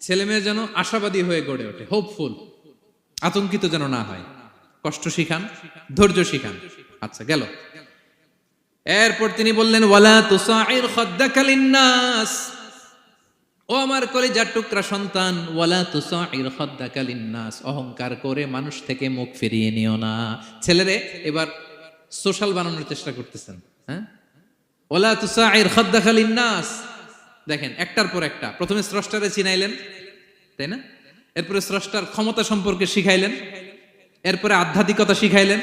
ছেলে মেয়ে যেন আশাবাদী হয়ে গড়ে ওঠে, হোপফুল, আতঙ্কিত যেন না হয়। কষ্ট শিখান, ধৈর্য শিখান। আচ্ছা, গেল। এরপর তিনি বললেন, ওয়ালা তুসাইর খাদ্দাকা লিন্নাস, ও আমার কলিজার টুকরা সন্তান, ওয়ালা তুসাইর খাদ্দাকা লিন্নাস, অহংকার করে মানুষ থেকে মুখ ফিরিয়ে নিও না। ছেলেরে এবার সোশ্যাল বানানোর চেষ্টা করতেছেন। হ্যাঁ, ওয়ালা তুসাইর খাদ্দাকা লিন্নাস। দেখেন, একটার পর একটা, প্রথমে স্রষ্টারে চিনাইলেন, তাই না? এরপরে স্রষ্টার ক্ষমতা সম্পর্কে শিখাইলেন, এরপরে আধ্যাত্মিকতা শিখাইলেন,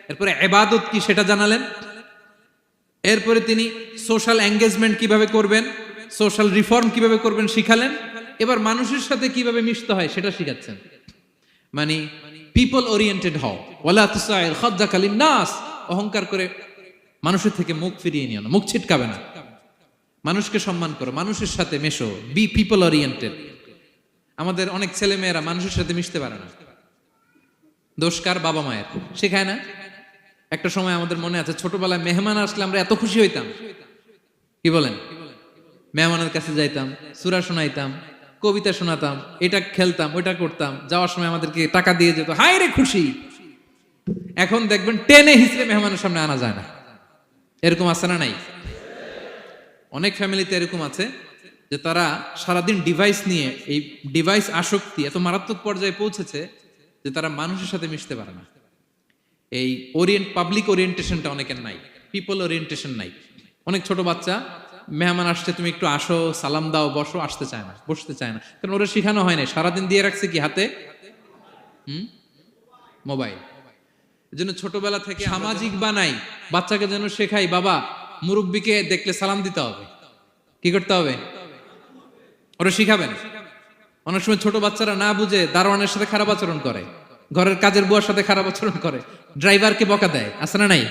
এরপরে ইবাদত কি সেটা জানালেন, এরপরে তিনি সোশ্যাল এঙ্গেজমেন্ট কিভাবে করবেন, সোশ্যাল রিফর্ম কিভাবে করবেন শিখালেন। এবার মানুষের সাথে কিভাবে মিশতে হয় সেটা শিখাচ্ছেন। মানে পিপল ওরিয়েন্টেড হও, ওয়ালা তুসাইর খাদ্দাকা লিন্নাস, অহংকার করে মানুষের থেকে মুখ ফিরিয়ে নিও না, মুখ ছিটকাবে না। মানুষকে সম্মান করো, মানুষের সাথে মেশো, বি পিপল ওরিয়েন্টেড। আমাদের অনেক ছেলে মেয়েরা মানুষের সাথে মিশতে পারে না। দোষ কার? বাবা মায়ের, শেখায় না। একটা সময় আমাদের মনে আছে, ছোটবেলায় মেহমান আসলে আমরা এত খুশি হইতাম, কি বলেন? মেহমানের কাছে যাইতাম, সূরা শোনাইতাম, কবিতা শোনাতাম, এটা খেলতাম, ওইটা করতাম, যাওয়ার সময় আমাদেরকে টাকা দিয়ে যেত, হায় রে খুশি। এখন দেখবেন টেনে হিসেবে মেহমানের সামনে আনা যায় না। এরকম আছে না নাই? অনেক ফ্যামিলিতে এরকম আছে যে তারা সারাদিন ডিভাইস নিয়ে, এই ডিভাইস আসক্তি এত মারাত্মক পর্যায়ে পৌঁছেছে যে তারা মানুষের সাথে মিশতে পারে না। এই পাবলিক ওরিয়েন্টেশনটা অনেকের নাই, পিপল ওরিয়েন্টেশন নাই। অনেক ছোট বাচ্চা, মেহমান আসছে, তুমি একটু আসো, সালাম দাও, বসো, আসতে চায় না, বসতে চায় না, কারণ ওরা শিখানো হয় না। সারাদিন দিয়ে রাখছে কি হাতে? মোবাইল। এজন্য ছোটবেলা থেকে সামাজিক বানাই, বাচ্চাকে যেন শেখাই, বাবা মুরব্বীকে দেখলে সালাম দিতে হবে। কি করতে হবে? ওরা শিখাবেন। অনেক সময় ছোট বাচ্চারা না বুঝে দারোয়ানের সাথে খারাপ আচরণ করে, ঘরের কাজের বুয়ার সাথে খারাপ আচরণ করে, ড্রাইভারকে বকা দেয়, আছে না নাই?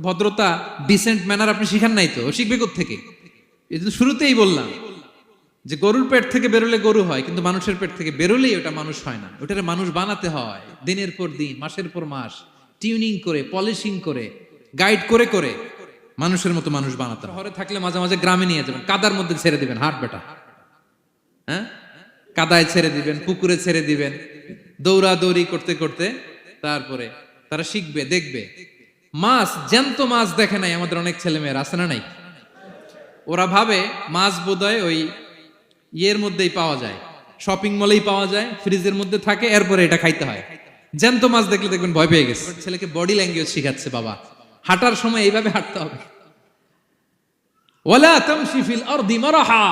ভদ্রতা, ডিসেন্ট ম্যানার আপনি শিখান নাই তো, শিখবে কোত্থেকে? এই তো শুরুতেই বললাম যে গরুর পেট থেকে বেরোলে গরু হয়, কিন্তু মানুষের পেট থেকে বেরোলেই ওটা মানুষ হয় না। ওটারে মানুষ বানাতে হয় দিনের পর দিন, মাসের পর মাস, টিউনিং করে, পলিশিং করে, গাইড করে করে মানুষের মতো মানুষ বানাতে হয়। শহরে থাকলে মাঝে মাঝে গ্রামে নিয়ে যাবেন, কাদার মধ্যে ছেড়ে দিবেন, হাট বেটা, হ্যাঁ, কাদায় ছেড়ে দিবেন, পুকুরে ছেড়ে দিবেন, দৌড়াদৌড়ি করতে করতে তারপরে তারা শিখবে, দেখবে। মাছ, জ্যান্ত মাছ দেখে নাই আমাদের অনেক ছেলে মেয়েরা, আছে না নাই? ওরা ভাবে মাছ বোধহয় ওই ইয়ের মধ্যেই পাওয়া যায়, শপিং মলেই পাওয়া যায়, ফ্রিজের মধ্যে থাকে, এরপরে এটা খাইতে হয়। জ্যান্ত মাছ দেখলে দেখবেন ভয় পেয়ে গেছে। ছেলেকে বডি ল্যাঙ্গুয়েজ শিখাচ্ছে, বাবা হাঁটার সময় এইভাবে হাঁটতে হবে। ওয়ালা তামশি ফিল আরদি মারহা,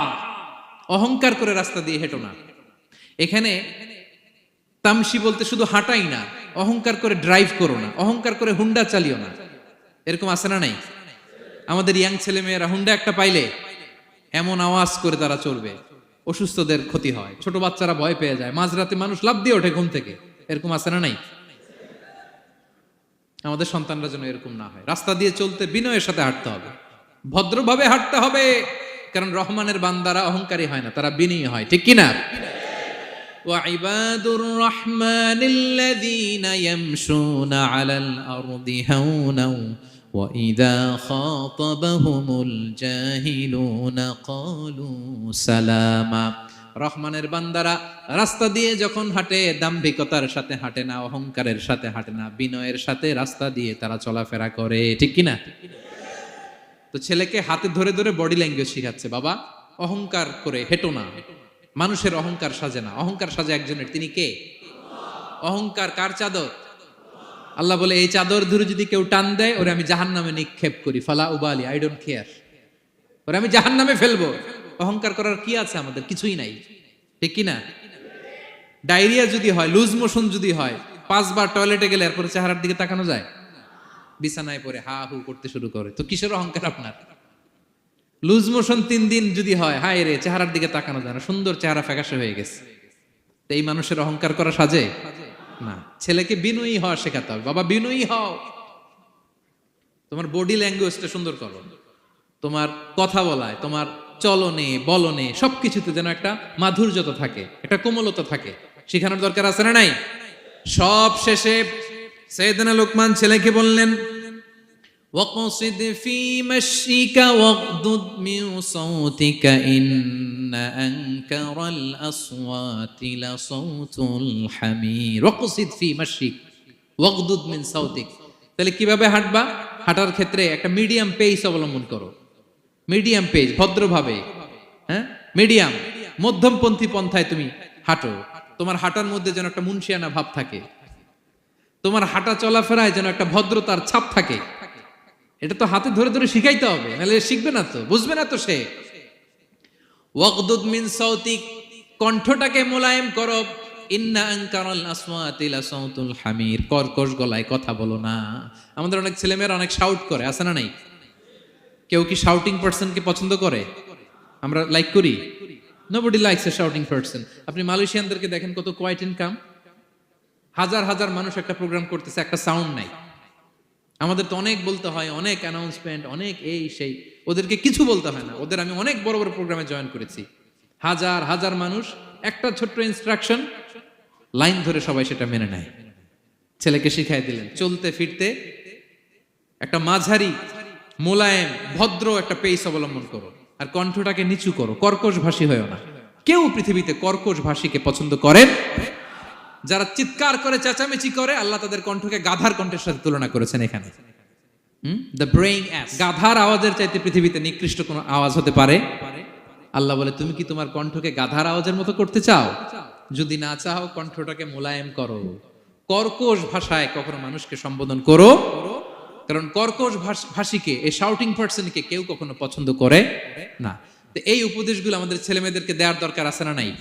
অহংকার করে রাস্তা দিয়ে হেঁটো না। এখানে তামশি বলতে শুধু হাঁটাই না, অহংকার করে ড্রাইভ করো না, অহংকার করে হুন্ডা চালিও না। এরকম আছে না নাই? আমাদের ইয়াং ছেলে মেয়েরা হুন্ডা একটা পাইলে এমন আওয়াজ করে তারা চলবে, অসুস্থদের ক্ষতি হয়, ছোট বাচ্চারা ভয় পেয়ে যায়, মাঝরাতে মানুষ লাফ দিয়ে ওঠে ঘুম থেকে। এরকম আছে না নাই? আমাদের সন্তানরা যেন এরকম না হয়। রাস্তা দিয়ে চলতে বিনয়ের সাথে হাঁটতে হবে, ভদ্রভাবে হাঁটতে হবে, কারণ রহমানের বান্দারা অহংকারী হয় না, তারা বিনয়ী হয়, ঠিক কিনা? وعباد الرحمن الذين يمشون على الأرض هونا وإذا خاطبهم الجاهلون قالوا سلاما। রহমানের বান্দারা রাস্তা দিয়ে যখন হাঁটে, দাম্ভিকতার সাথে হাঁটে না, অহংকারের সাথে হাঁটে না, বিনয়ের সাথে রাস্তা দিয়ে তারা চলাফেরা করে, ঠিক কিনা? তো ছেলেকে হাতে ধরে ধরে বডি ল্যাঙ্গুয়েজ শিখাচ্ছে, বাবা অহংকার করে হেঁটো না, মানুষের অহংকার সাজে না, অহংকার সাজে একজনের, তিনি কে? অহংকার কার চাদর? আল্লাহ বলে, এই চাদর ধরে যদি কেউ টান দেয়, ওরে আমি জাহান্নামে নিক্ষেপ করি, ফালা উবালি, আই ডোন্ট কেয়ার, ওরে আমি জাহান্নামে ফেলবো। অহংকার করার কি আছে আমাদের? কিছুই নাই, ঠিক কিনা? ডায়রিয়া যদি হয়, লুজ মোশন যদি হয়, 5 বার টয়লেটে গেলে এরপরে চেহারার দিকে তাকানো যায়? বিছানায় পড়ে হা হু করতে শুরু করে, তো কিসের অহংকার আপনার? লুজ মোশন 3 দিন যদি হয়, হায় রে, চেহারার দিকে তাকানো যায় না, সুন্দর চেহারা ফ্যাকাশে হয়ে গেছে। তো এই মানুষের অহংকার করা সাজে না। ছেলেকে বিনয়ী হওয়া শেখাতে হবে, বাবা বিনয়ী হও, তোমার বডি ল্যাঙ্গুয়েজটা সুন্দর করো, তোমার কথা বলায়, তোমার চলনে বলনে সবকিছুতে যেন একটা মাধুর্যতা থাকে, একটা কোমলতা থাকে, শেখানোর দরকার আছে না নাই? সব শেষে সাইয়েদনা লোকমান ছেলেকে বললেন, وَاقْصِدْ فِي مَشْيِكَ وَاغْضُضْ مِنْ صَوْتِكَ إِنَّ أَنْكَرَ الْأَصْوَاتِ لَصَوْتُ الْحَمِيرِ وَاقْصِدْ فِي مَشْيِكَ وَاغْضُضْ مِنْ صَوْتِكَ। তাহলে কিভাবে হাঁটবা? হাঁটার ক্ষেত্রে একটা মিডিয়াম পেস অবলম্বন করো। মিডিয়াম পেস, ভদ্রভাবে, হ্যাঁ, মিডিয়াম মধ্যমপন্থী পন্থায় তুমি হাঁটো। তোমার হাঁটার মধ্যে যেন একটা মুনশিয়ানা ভাব থাকে, তোমার হাঁটা চলাফেরায় যেন একটা ভদ্রতার ছাপ থাকে। এটা তো হাতে ধরে ধরে শিখাইতে হবে, নাহলে শিখবে না তো, বুঝবে না তো সে। ওয়াগদুদ মিন সাউতিক, কণ্ঠটাকে মোলায়েম করো। ইন্না আনকারাল আসওয়াতি লাসাউতুল হামির, কর্কশ গলায় কথা বলো না। আমাদের অনেক ছেলেমেয়েরা অনেক শাউট করে, আছে না নাই? কেউ কি শাউটিং পারসনকে পছন্দ করে? আমরা লাইক করি? Nobody likes a shouting person. আপনি মালয়েশিয়ানদেরকে দেখেন কত কোয়াইট এন্ড কাম। হাজার হাজার মানুষ একটা প্রোগ্রাম করতেছে, একটা সাউন্ড নাই। আমাদের তো অনেক বলতে হয়, অনেক অ্যানাউন্সমেন্ট, অনেক এই সেই। ওদেরকে কিছু বলতে হয় না। ওদের আমি অনেক বড় বড় প্রোগ্রামে জয়েন করেছি। হাজার হাজার মানুষ, একটা ছোট্ট ইনস্ট্রাকশন, লাইন ধরে সবাই সেটা মেনে নেয়। ছেলেকে শিখাই দিলেন চলতে ফিরতে একটা মাঝারি মোলায়েম ভদ্র একটা পেস অবলম্বন করো, আর কণ্ঠটাকে নিচু করো, কর্কশ ভাষী হয়েও না। কেউ পৃথিবীতে কর্কশ ভাষীকে পছন্দ করেন? যারা চিৎকার করে চেঁচামেচি করে, আল্লাহ তাদের কণ্ঠকে গাধার কণ্ঠের সাথে তুলনা করেছেন এখানে। দ্য ব্রেইং অ্যাস, গাধার আওয়াজের চাইতে পৃথিবীতে নিকৃষ্ট কোন আওয়াজ হতে পারে? আল্লাহ বলে, তুমি কি তোমার কণ্ঠকে গাধার আওয়াজের মতো করতে চাও? যদি না চাও, কণ্ঠটাকে মোলায়েম করো। কর্কশ ভাষায় কখনো মানুষকে সম্বোধন করো, কারণ কর্কশ ভাষীকে, এই শাউটিং পারসনকে কেউ কখনো পছন্দ করে না। তো এই উপদেশগুলো আমাদের ছেলে মেয়েদেরকে দেওয়ার দরকার আছে না নাই?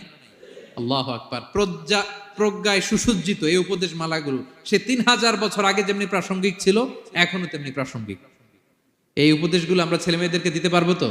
আল্লাহু আকবার। প্রজ্ঞায় সুসজ্জিত এই উপদেশ মালাগুলো সে 3000 বছর আগে যেমনি প্রাসঙ্গিক ছিল, এখনো তেমনি প্রাসঙ্গিক। এই উপদেশগুলো আমরা ছেলে মেয়েদেরকে দিতে পারবো তো?